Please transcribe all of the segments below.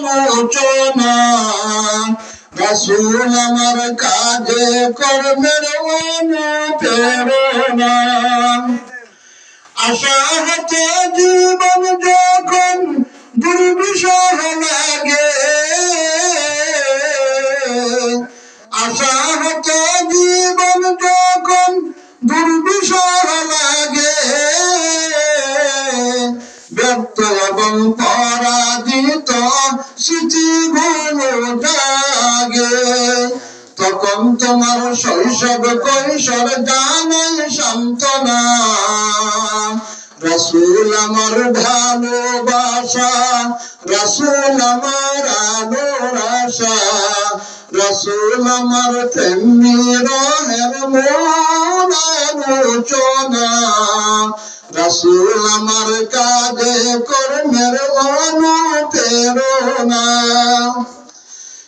আলোচনা রাসূল আমার কাজে কর্মের অনুপ্রেরণা আশাহত জীবন যখন দুর্বিষহ লাগে আশাহত জীবন যখন দুর্বিষহ লাগে ব্যর্থ এবং পরাজিত স্মৃতিগুলো জাগে তখন তোমার শৈশব কৈশোর জানাই সান্ত্বনা রাসূল আমার ভালোবাসা রাসূল আমার আলোর আশা রাসূল আমার প্রেমী রহের মন আলোচনা রাসূল আমার কাজে কর্মের অনুপ্রেরণা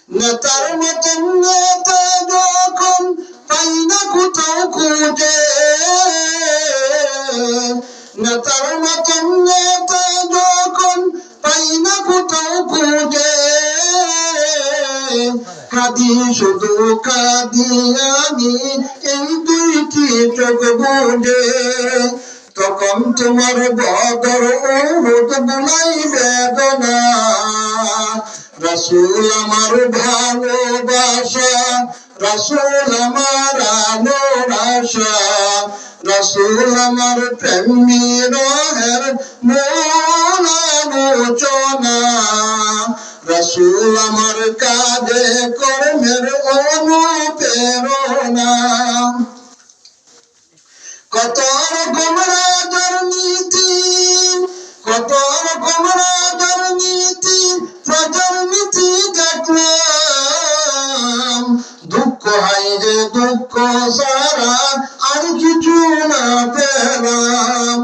নেতার মতন নেতা যখন পাই না কোথাও খুঁজে নেতার মতন নেতা যখন পাই না কোথাও খুঁজে কাঁদি শুধু কাঁদি আমি এই দুইটি চোখ বুঝে তখন তোমার বদর উহুদ বুলাই বেদনা রাসূল আমার ভালোবাসা রাসূল আমার আলোর আশা রাসূল আমার প্রেমী রহের মন আলোচনা রাসূল আমার কাজে কর্মের অনুপ্রেরণা কত রকম রাজার নীতি কত রকম রাজার নীতি প্রজার নীতি দেখলাম দুঃখ হাই যে দুঃখ সারা আর কিছু না পেলাম